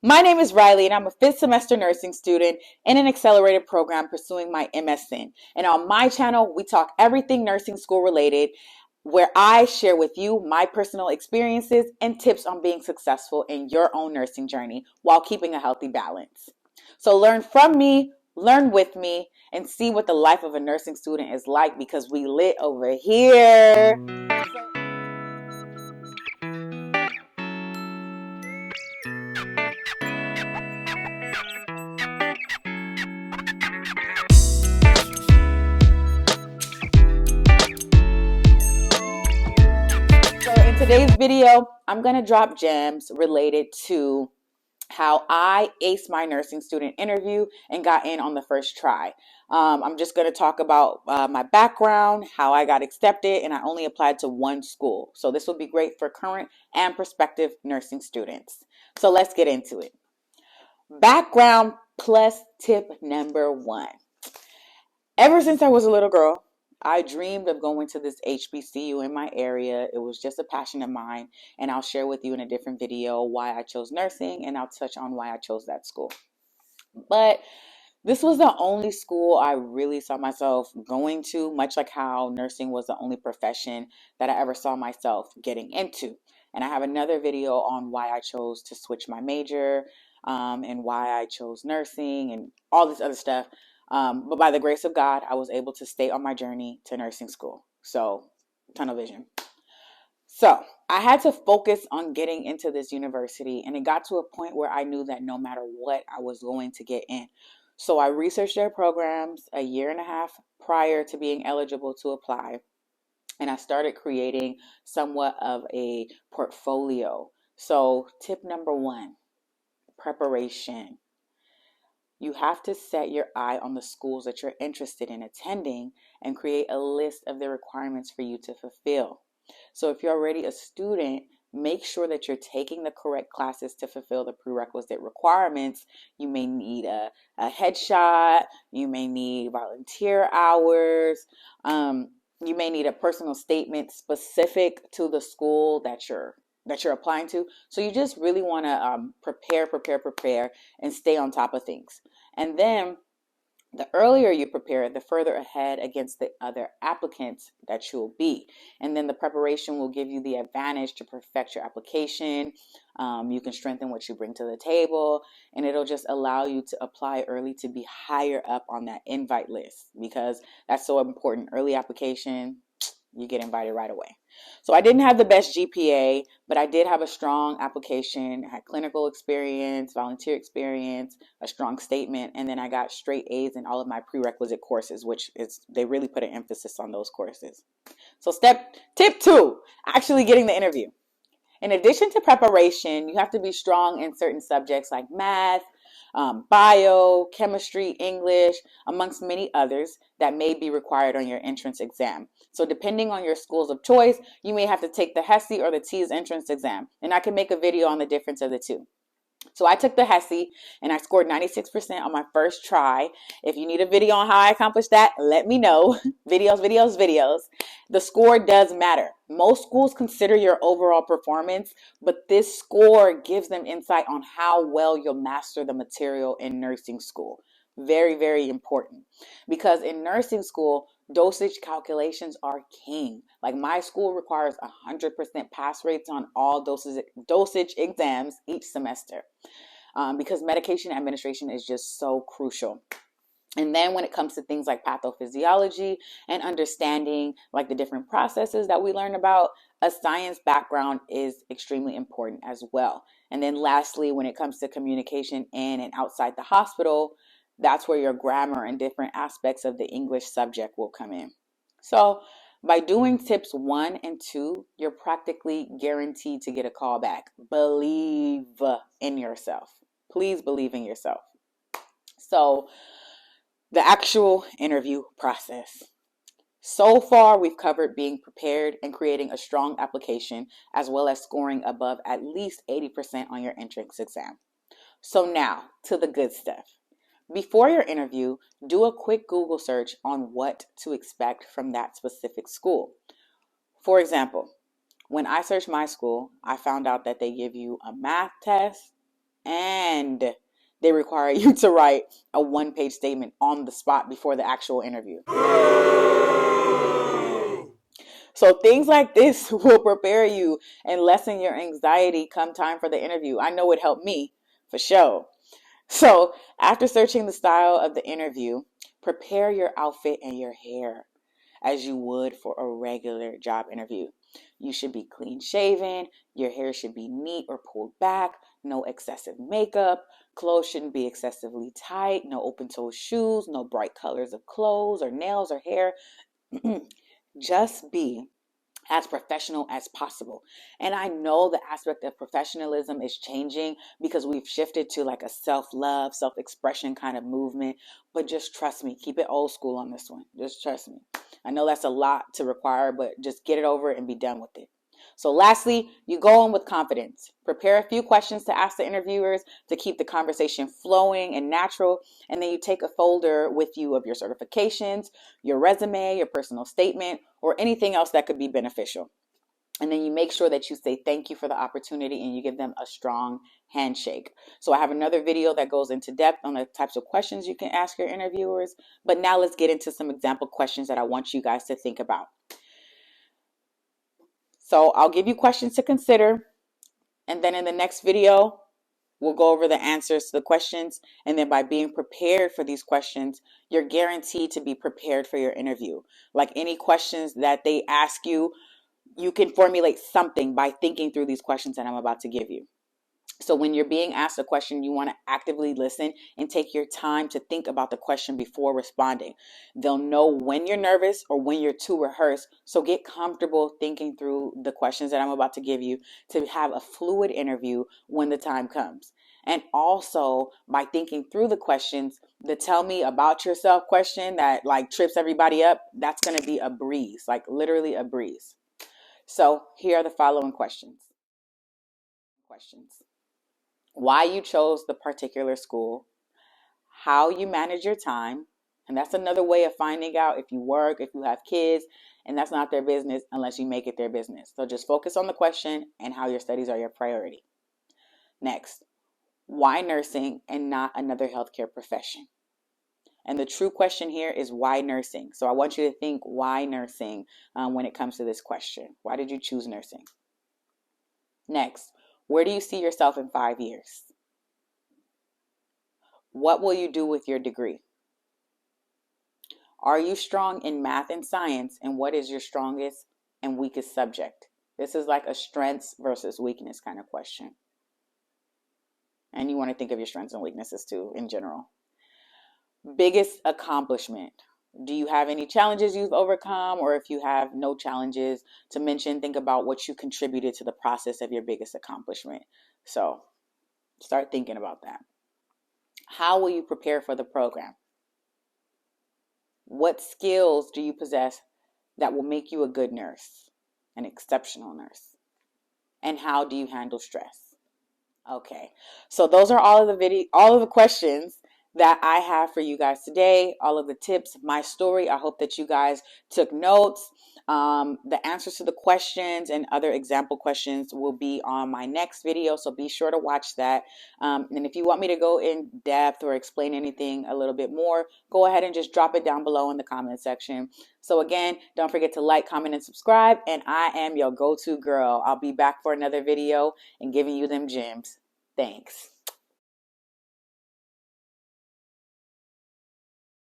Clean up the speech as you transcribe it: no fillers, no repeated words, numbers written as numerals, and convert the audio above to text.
My name is Riley, and I'm a fifth semester nursing student in an accelerated program pursuing my MSN. And on my channel, we talk everything nursing school related, where I share with you my personal experiences and tips on being successful in your own nursing journey while keeping a healthy balance. So learn from me, learn with me, and see what the life of a nursing student is like because we lit over here. So in today's video, I'm going to drop gems related to how I aced my nursing student interview and got in on the first try. I'm just going to talk about my background, how I got accepted, and I only applied to one school. So this will be great for current and prospective nursing students. So let's get into it. Background plus tip number one. Ever since I was a little girl, I dreamed of going to this HBCU in my area. It was just a passion of mine, and I'll share with you in a different video why I chose nursing, and I'll touch on why I chose that school. But this was the only school I really saw myself going to, much like how nursing was the only profession that I ever saw myself getting into. And I have another video on why I chose to switch my major, and why I chose nursing and all this other stuff. But by the grace of God, I was able to stay on my journey to nursing school. So, tunnel vision. So, I had to focus on getting into this university, and it got to a point where I knew that no matter what, I was going to get in. So, I researched their programs a year and a half prior to being eligible to apply, and I started creating somewhat of a portfolio. So, tip number one, preparation. You have to set your eye on the schools that you're interested in attending and create a list of the requirements for you to fulfill. So if you're already a student, make sure that you're taking the correct classes to fulfill the prerequisite requirements. You may need a headshot, you may need volunteer hours, you may need a personal statement specific to the school that you're applying to. So you just really want to prepare, and stay on top of things. And then the earlier you prepare, the further ahead against the other applicants that you'll be. And then the preparation will give you the advantage to perfect your application. You can strengthen what you bring to the table, and it'll just allow you to apply early to be higher up on that invite list because that's so important. Early application, you get invited right away. So I didn't have the best GPA, but I did have a strong application, I had clinical experience, volunteer experience, a strong statement, and then I got straight A's in all of my prerequisite courses, which is they really put an emphasis on those courses. So tip two, actually getting the interview. In addition to preparation, you have to be strong in certain subjects like math, bio, chemistry, English, amongst many others that may be required on your entrance exam. So depending on your schools of choice, you may have to take the HESI or the TEAS entrance exam. And I can make a video on the difference of the two. So I took the HESI and I scored 96% on my first try. If you need a video on how I accomplished that, let me know. Videos. The score does matter. Most schools consider your overall performance, but this score gives them insight on how well you'll master the material in nursing school. Very, very important. Because in nursing school, dosage calculations are king. Like my school requires 100% pass rates on all dosage exams each semester, because medication administration is just so crucial. And then when it comes to things like pathophysiology and understanding like the different processes that we learn about, a science background is extremely important as well. And then lastly, when it comes to communication in and outside the hospital, that's where your grammar and different aspects of the English subject will come in. So by doing tips one and two, you're practically guaranteed to get a call back. Believe in yourself. Please believe in yourself. So the actual interview process. So far, we've covered being prepared and creating a strong application, as well as scoring above at least 80% on your entrance exam. So now to the good stuff. Before your interview, do a quick Google search on what to expect from that specific school. For example, when I searched my school, I found out that they give you a math test and and they require you to write a one-page statement on the spot before the actual interview. So things like this will prepare you and lessen your anxiety come time for the interview. I know it helped me for sure. So after searching the style of the interview, prepare your outfit and your hair as you would for a regular job interview. You should be clean shaven, your hair should be neat or pulled back, no excessive makeup, clothes shouldn't be excessively tight, no open-toed shoes, no bright colors of clothes or nails or hair. Just be as professional as possible. And I know the aspect of professionalism is changing because we've shifted to like a self-love, self-expression kind of movement. But just trust me, keep it old school on this one. Just trust me. I know that's a lot to require, but just get it over and be done with it. So lastly, you go in with confidence. Prepare a few questions to ask the interviewers to keep the conversation flowing and natural. And then you take a folder with you of your certifications, your resume, your personal statement, or anything else that could be beneficial. And then you make sure that you say thank you for the opportunity and you give them a strong handshake. So I have another video that goes into depth on the types of questions you can ask your interviewers. But now let's get into some example questions that I want you guys to think about. So I'll give you questions to consider. And then in the next video, we'll go over the answers to the questions. And then by being prepared for these questions, you're guaranteed to be prepared for your interview. Like any questions that they ask you, you can formulate something by thinking through these questions that I'm about to give you. So when you're being asked a question, you want to actively listen and take your time to think about the question before responding. They'll know when you're nervous or when you're too rehearsed. So get comfortable thinking through the questions that I'm about to give you to have a fluid interview when the time comes. And also by thinking through the questions, the tell me about yourself question that like trips everybody up, that's going to be a breeze, like literally a breeze. So here are the following questions. Why you chose the particular school, how you manage your time, and that's another way of finding out if you work, if you have kids, and that's not their business unless you make it their business. So just focus on the question and how your studies are your priority. Next, why nursing and not another healthcare profession? And the true question here is why nursing? So I want you to think why nursing when it comes to this question. Why did you choose nursing? Next, where do you see yourself in 5 years? What will you do with your degree? Are you strong in math and science? And what is your strongest and weakest subject? This is like a strengths versus weakness kind of question. And you want to think of your strengths and weaknesses too in general. Biggest accomplishment. Do you have any challenges you've overcome? Or if you have no challenges to mention, think about what you contributed to the process of your biggest accomplishment. So start thinking about that. How will you prepare for the program? What skills do you possess that will make you a good nurse, an exceptional nurse? And how do you handle stress? Okay, so those are all of the questions that I have for you guys today, all of the tips, my story. I hope that you guys took notes. The answers to the questions and other example questions will be on my next video, so be sure to watch that. And if you want me to go in depth or explain anything a little bit more, go ahead and just drop it down below in the comment section. So again, don't forget to like, comment, and subscribe. And I am your go-to girl. I'll be back for another video and giving you them gems. Thanks.